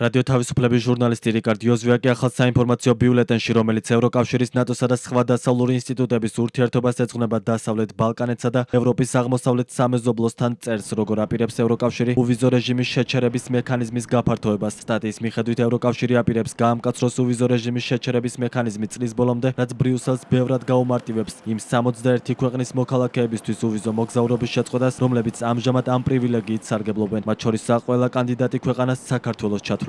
რადიო თავისუფლების ჟურნალისტი რიკარდ იოზვიაკი ახალ საინფორმაციო ბიულეტენში, რომელიც ევროკავშირის, ნატოსა და სხვა დასავლური ინსტიტუტების ურთიერთობას ეძღვნება დასავლეთ ბალკანეთსა და ევროპის აღმოსავლეთ სამეზობლოსთან წერს, როგორ აპირებს ევროკავშირი უვიზო რეჟიმის შეჩერების მექანიზმის გაფართოებას. სტატიის მიხედვით ევროკავშირი აპირებს გაამკაცროს უვიზო რეჟიმის შეჩერების მექანიზმი წლის ბოლომდე, რაც ბრიუსელს ბევრად გაუმარტივებს იმ 61 ქვეყნის მოქალაქეებისთვის უვიზო მოგზაურობის შეწყვეტას, რომლებიც ამჟამად ამ პრივილეგიით სარგებლობენ, მათ შორისაა ყველა კანდიდატი ქვეყანა საქართველოს ჩათვლით.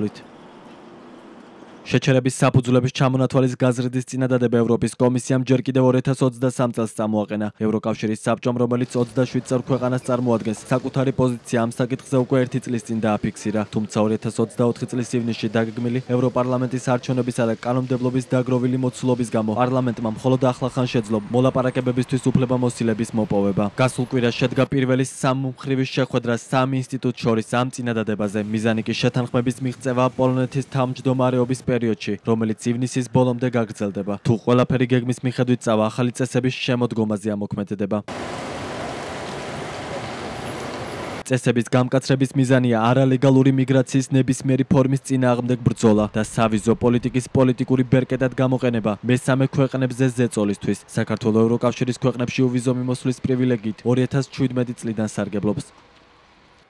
შეჩერების საფუძვლების ჩამონათვალის გაზრდის წინადადება ევროპის კომისიამ ჯერ კიდევ 2023 წელს წამოაყენა. ევროკავშირის საბჭომ, რომელიც 27 წევრ ქვეყანას წარმოადგენს, საკუთარი პოზიცია ამ საკითხზე უკვე 1 წლის წინ დააფიქსირა. თუმცა 2024 წლის ივნისში დაგეგმილი ევროპარლამენტის არჩევნებისა და კანონმდებლობის დაგროვილი მოცულობის გამო პარლამენტმა მხოლოდ ახლახან შეძლო მოლაპარაკებებისთვის უფლებამოსილების მოპოვება. გასულ კვირას შედგა პირველი სამმხრივი შეხვედრა სამი ინსტიტუტს შორის ამ წინადადებაზე. მიზანი კი შეთანხმების მიღწევა პოლონეთის თავმჯდომარეობის პერიოდში, რომელიც ივნისის ბოლომდე გაგრძელდება. თუ ყველაფერი გეგმის მიხედვით წავა, ახალი წესების შემოდგომაზე ამოქმედება. წესების გამკაცრების მიზანია არალეგალური მიგრაციის ნებისმიერი ფორმის წინააღმდეგ ბრძოლა და სავიზო პოლიტიკის პოლიტიკური ბერკეტად გამოყენება მესამე ქვეყნებზე ზეწოლისთვის. საქართველოს ევროკავშირის ქვეყნებში უვიზო მიმოსვლის პრივილეგიით 2017 წლიდან სარგებლობს.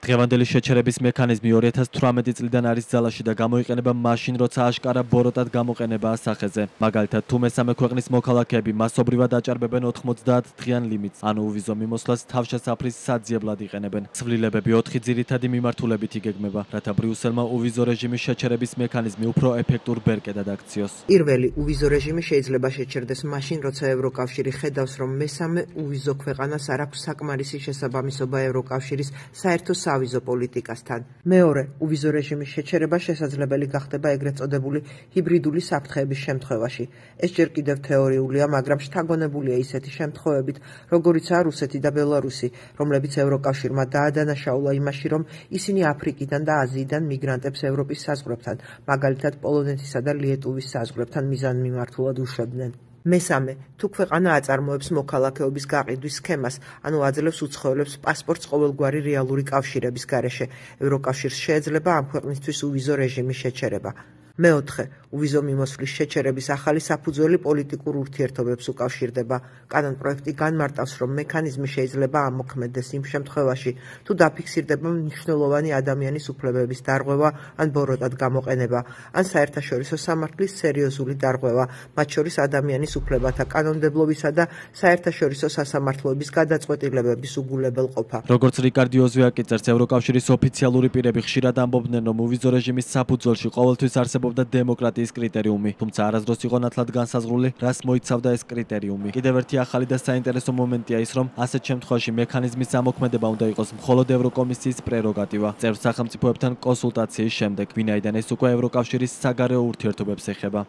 დღევანდელი შეჩერების მექანიზმი 2018 წლიდან არის ძალაში და გამოიყენება მაშინ, როცა აშკარა ბოროტად გამოყენებაა სახეზე. მაგალითად, თუ მესამე ქვეყნის მოქალაქეები მასობრივად აჭარბებენ 90 დღიან ლიმიტს, ანუ უვიზო მიმოსვლას თავშესაფრის საძიებლად იყენებენ. ცვლილებები 4 ძირითადი მიმართულებით იგეგმება, რათა ბრიუსელმა უვიზო რეჟიმის შეჩერების მექანიზმი უფრო ეფექტურ ბერკეტად აქციოს. პირველი უვიზო რეჟიმი შეიძლება შეჩერდეს მაშინ, როცა ევროკავშირი ხედავს, რომ მესამე უვიზო ქვეყანას არ აქვს საკმარისი შესაბამისობა ევროკავშირის საერთო სავიზო პოლიტიკასთან. მეორე, უვიზო რეჟიმის შეჩერება შესაძლებელი გახდება ეგრეთ წოდებული ჰიბრიდული საფრთხეების შემთხვევაში. ეს ჯერ კიდევ თეორიულია, მაგრამ შთაგონებულია ისეთი შემთხვევებით, როგორიცაა რუსეთი და ბელარუსი, რომლებიც ევროკავშირმა დაადანაშაულა იმაში, რომ ისინი აფრიკიდან და აზიიდან მიგრანტებს ევროპის საზღვრებთან, მაგალითად პოლონეთისა და ლიეტუვის საზღვრებთან მიზანმიმართულად უშვებდნენ. მესამე, თუ ქვეყანა აწარმოებს მოქალაქეობის გაყიდვის სქემას, ანუ აძლევს უცხოელებს პასპორტს ყოველგვარი რეალური კავშირების გარეშე, ევროკავშირს შეეძლება ამ ქვეყნისთვის უვიზო რეჟიმის შეჩერება. მეოთხე, უვიზო მიმოსვლის შეჩერების ახალი საფუძველი პოლიტიკურ ურთიერთობებს უკავშირდება. კანონპროექტი განმარტავს, რომ მექანიზმი შეიძლება ამოქმედდეს იმ შემთხვევაში, თუ დაფიქსირდება მნიშვნელოვანი ადამიანის უფლებების დარღვევა ან ბოროტად გამოყენება, ან საერთაშორისო სამართლის სერიოზული დარღვევა, მათ შორის ადამიანის უფლებათა კანონმდებლობისა და საერთაშორისო სასამართლოების გადაწყვეტილებების უგულებელყოფა. როგორც რიკარდ იოზვიაკი წერს, ევროკავშირის ოფიციალური პირები ხშირად ამბობდნენ, რომ უვიზო რეჟიმის საფუძველში ყოველთვის არსებობდა დემოკრატიის კრიტერიუმი, თუმცა არასდროს იყო ნათლად განსაზღვრული, რას მოიცავდა ეს კრიტერიუმი. კიდევ ერთი ახალი და საინტერესო მომენტია ის, რომ ასეთ შემთხვევაში მექანიზმის ამოქმედება უნდა იყოს მხოლოდ ევროკომისიის პრეროგატივა, წევრ სახელმწიფოებთან კონსულტაციის შემდეგ, ვინაიდან ეს უკვე ევროკავშირის საგარეო ურთიერთობებს ეხება.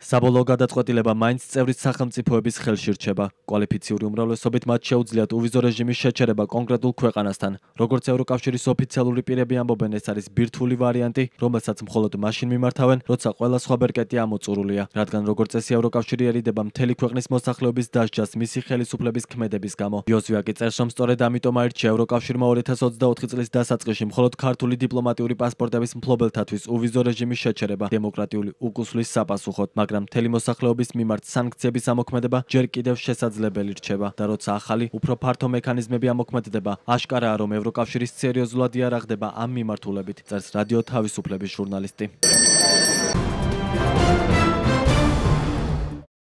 საბოლოო გადაწყვეტილება მაინც წევრი სახელმწიფოების ხელში რჩება. კვალიფიციური უმრავლესობით მათ შეუძლიათ უვიზო რეჟიმის შეჩერება კონკრეტულ ქვეყანასთან. როგორც ევროკავშირის ოფიციალური პირები ამბობენ, ეს არის ბირთვული ვარიანტი, რომელსაც მხოლოდ მაშინ მიმართავენ, როცა ყველა სხვა ბერკეტი ამოწურულია, რადგან როგორც წესი ევროკავშირი ერიდება მთელი ქვეყნის მოსახლეობის დასჯას მისი ხელისუფლების ქმედების გამო. იოზვიაკი წერს, რომ სწორედ ამიტომ აირჩია ევროკავშირმა 2024 წლის დასაწყისში მხოლოდ ქართული დიპლომატიური პასპორტების მფლობელთათვის უვიზო რეჟიმის შეჩერება დემოკრატიული უკუსვლის საპასუხოდ. მაგრამ მთელი მოსახლეობის მიმართ სანქციების ამოქმედება ჯერ კიდევ შესაძლებელი რჩება და როცა ახალი, უფრო ფართო მექანიზმები ამოქმედდება, აშკარაა, რომ ევროკავშირი სერიოზულად იარაღდება ამ მიმართულებით, წერს რადიო თავისუფლების ჟურნალისტი.